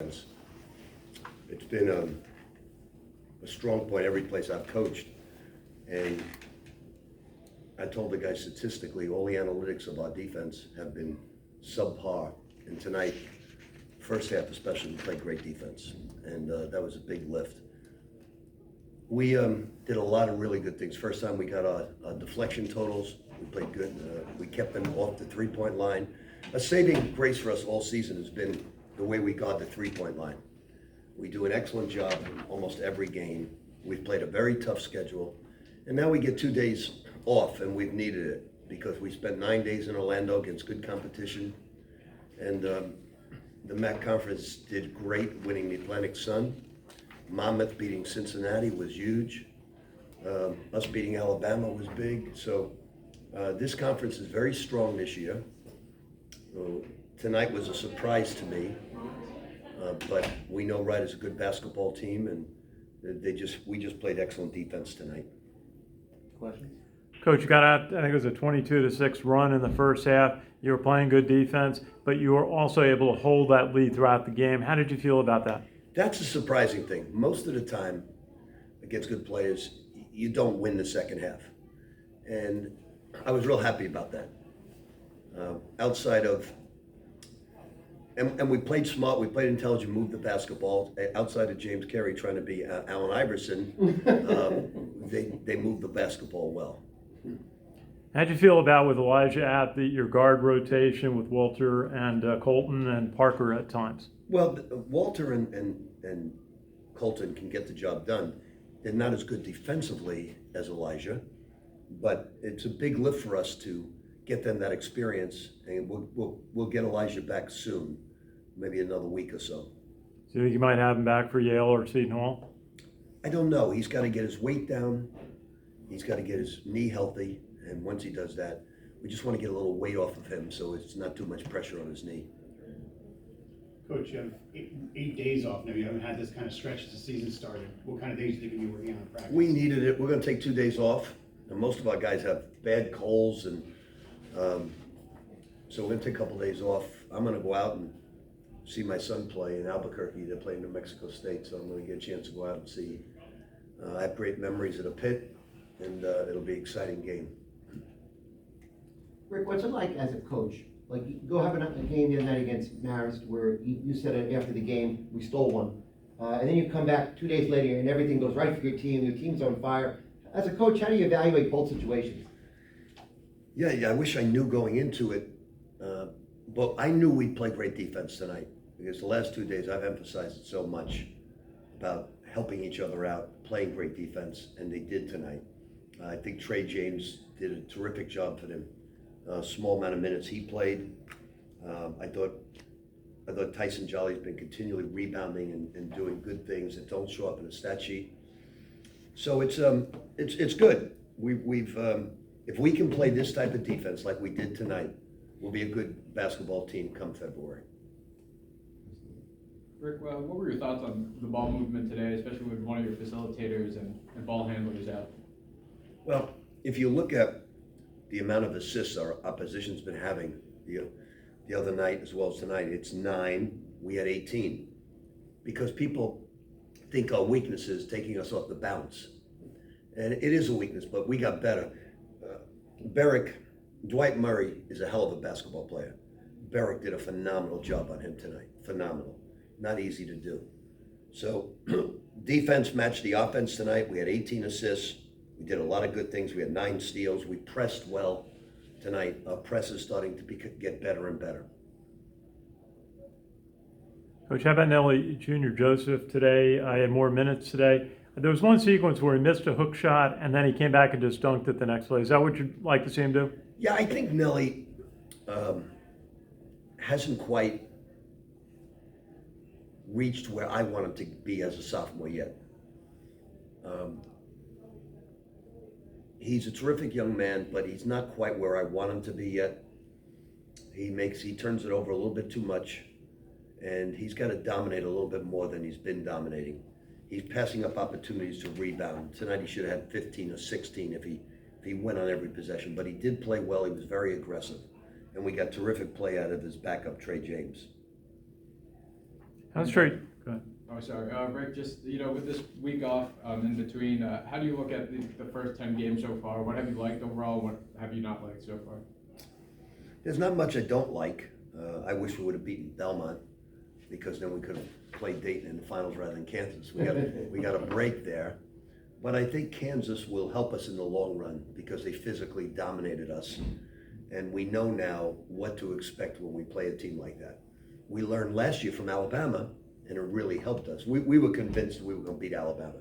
It's been a strong point every place I've coached, and I told the guys statistically all the analytics of our defense have been subpar, and tonight, first half especially, we played great defense, and that was a big lift. We did a lot of really good things. First time we got our deflection totals, we played good. We kept them off the three-point line. A saving grace for us all season has been the way we guard the three-point line. We do an excellent job in almost every game. We've played a very tough schedule, and now we get 2 days off, and we've needed it because we spent 9 days in Orlando against good competition, and the MAAC conference did great, winning the Atlantic Sun. Monmouth beating Cincinnati was huge. Us beating Alabama was big. So this conference is very strong this year. Tonight was a surprise to me, but we know Wright is a good basketball team, and we just played excellent defense tonight. Questions? Coach, you got out, I think it was a 22-6 run in the first half. You were playing good defense, but you were also able to hold that lead throughout the game. How did you feel about that? That's a surprising thing. Most of the time, against good players, you don't win the second half. And I was real happy about that. Outside of, and we played smart, we played intelligent, moved the basketball. Outside of James Carey trying to be Allen Iverson, they moved the basketball well. How'd you feel about with Elijah at your guard rotation with Walter and Colton and Parker at times? Well, Walter and Colton can get the job done. They're not as good defensively as Elijah, but it's a big lift for us to get them that experience, and we'll get Elijah back soon, maybe another week or so. So you think you might have him back for Yale or Seton Hall? I don't know. He's got to get his weight down. He's got to get his knee healthy, and once he does that, we just want to get a little weight off of him so it's not too much pressure on his knee. Coach, you have eight days off now. You haven't had this kind of stretch as the season started. What kind of days do you think you're working on in practice? We needed it. We're going to take 2 days off, and most of our guys have bad colds, and so we're going to take a couple days off. I'm going to go out and see my son play in Albuquerque. They're playing New Mexico State, so I'm going to get a chance to go out and see. I have great memories at a pit, and it'll be an exciting game. Rick, what's it like as a coach? Like, you go have a game the other night against Marist where you said it after the game, we stole one. And then you come back 2 days later and everything goes right for your team's on fire. As a coach, how do you evaluate both situations? Yeah, I wish I knew going into it, but I knew we'd play great defense tonight because the last 2 days I've emphasized it so much about helping each other out, playing great defense, and they did tonight. I think Trey James did a terrific job for them. Small amount of minutes he played. I thought Tyson Jolly's been continually rebounding and doing good things that don't show up in a stat sheet. So it's good. We've if we can play this type of defense like we did tonight, we'll be a good basketball team come February. Rick, what were your thoughts on the ball movement today, especially with one of your facilitators and ball handlers out? Well, if you look at the amount of assists our opposition's been having, the other night as well as tonight, it's 9. We had 18. Because people think our weakness is taking us off the bounce. And it is a weakness, but we got better. Dwight Murray is a hell of a basketball player. Barrick did a phenomenal job on him tonight. Phenomenal. Not easy to do. So defense matched the offense tonight. We had 18 assists. We did a lot of good things. We had 9 steals. We pressed well tonight. Our press is starting to get better and better. Coach, how about Nelly Jr. Joseph today? I had more minutes today. There was one sequence where he missed a hook shot, and then he came back and just dunked it the next play. Is that what you'd like to see him do? Yeah, I think Nelly hasn't quite reached where I want him to be as a sophomore yet. He's a terrific young man, but he's not quite where I want him to be yet. He turns it over a little bit too much, and he's got to dominate a little bit more than he's been dominating. He's passing up opportunities to rebound. Tonight he should have had 15 or 16 if he went on every possession, but he did play well. He was very aggressive, and we got terrific play out of his backup, Trey James. That's straight. Go ahead. Oh, sorry, Rick, just, with this week off, in between, how do you look at the first 10 games so far? What have you liked overall? What have you not liked so far? There's not much I don't like. I wish we would have beaten Belmont, because then we could have played Dayton in the finals rather than Kansas. We got a break there. But I think Kansas will help us in the long run because they physically dominated us. And we know now what to expect when we play a team like that. We learned last year from Alabama, and it really helped us. We were convinced we were going to beat Alabama.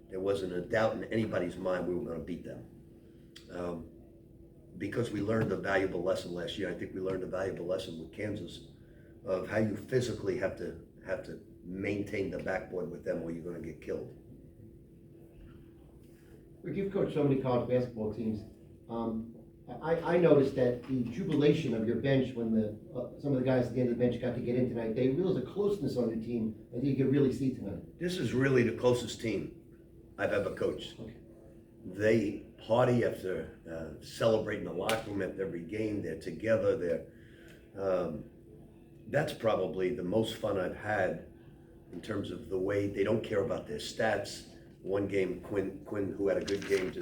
There wasn't a doubt in anybody's mind we were going to beat them. Because we learned a valuable lesson last year. I think we learned a valuable lesson with Kansas of how you physically have to maintain the backboard with them or you're going to get killed. Rick, you've coached so many college basketball teams. I noticed that the jubilation of your bench when some of the guys at the end of the bench got to get in tonight, they realized a closeness on your team that you could really see tonight. This is really the closest team I've ever coached. Okay. They party after celebrating the locker room after every game. They're together. That's probably the most fun I've had in terms of the way they don't care about their stats. One game, Quinn, who had a good game,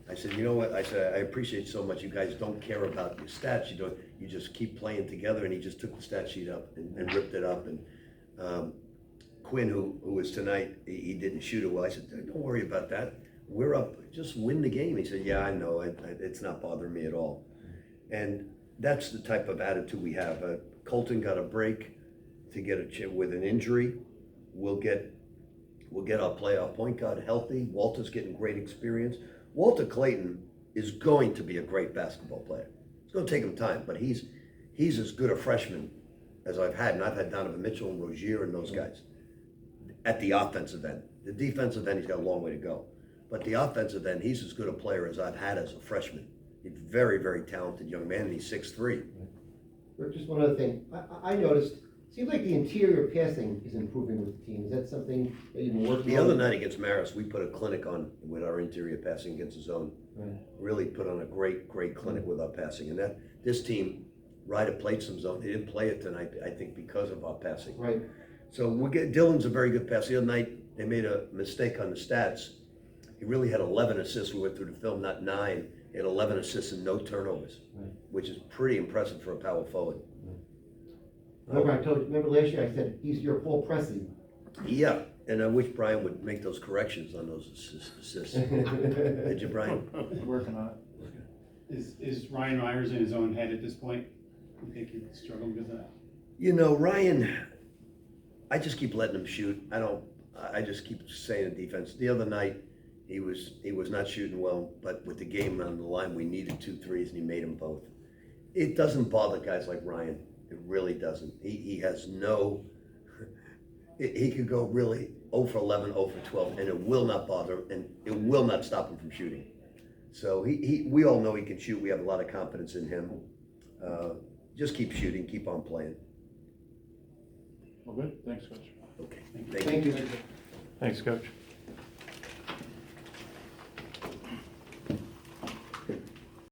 I said, you know what? I said, I appreciate so much. You guys don't care about your stats. You just keep playing together. And he just took the stat sheet up and ripped it up. And Quinn, who was tonight, he didn't shoot it well. I said, don't worry about that. We're up. Just win the game. He said, yeah, I know. It's not bothering me at all. And that's the type of attitude we have. Colton got a break to get a chip with an injury. We'll get our playoff point guard healthy. Walter's getting great experience. Walter Clayton is going to be a great basketball player. It's going to take him time, but he's as good a freshman as I've had, and I've had Donovan Mitchell and Rozier and those guys at the offensive end. The defensive end, he's got a long way to go. But the offensive end, he's as good a player as I've had as a freshman. He's a very, very talented young man, and he's 6'3". Rick, just one other thing. I noticed, seems like the interior passing is improving with the team. Is that something that you've been working The on? other night against Marist, we put a clinic on with our interior passing against the zone. Right. Really put on a great clinic with our passing. And this team, Ryder played some zone. They didn't play it tonight, I think, because of our passing. Right. So Dylan's a very good passer. The other night, they made a mistake on the stats. He really had 11 assists. We went through the film, not 9. He had 11 assists and no turnovers, Right. which is pretty impressive for a power forward. Remember last year I said he's your Paul Pressey. Yeah, and I wish Brian would make those corrections on those assists. Did you, Brian? Working on it. Is Ryan Myers in his own head at this point? You think he's struggling because of that? You know, Ryan, I just keep letting him shoot. I just keep saying in defense. The other night, he was not shooting well, but with the game on the line, we needed 2 threes, and he made them both. It doesn't bother guys like Ryan. It really doesn't. He has no, he could go really 0 for 11, 0 for 12, and it will not bother him, and it will not stop him from shooting. So we all know he can shoot. We have a lot of confidence in him. Just keep shooting, keep on playing. Well, good. Thanks, Coach. Okay, Thank you. Thanks, Coach.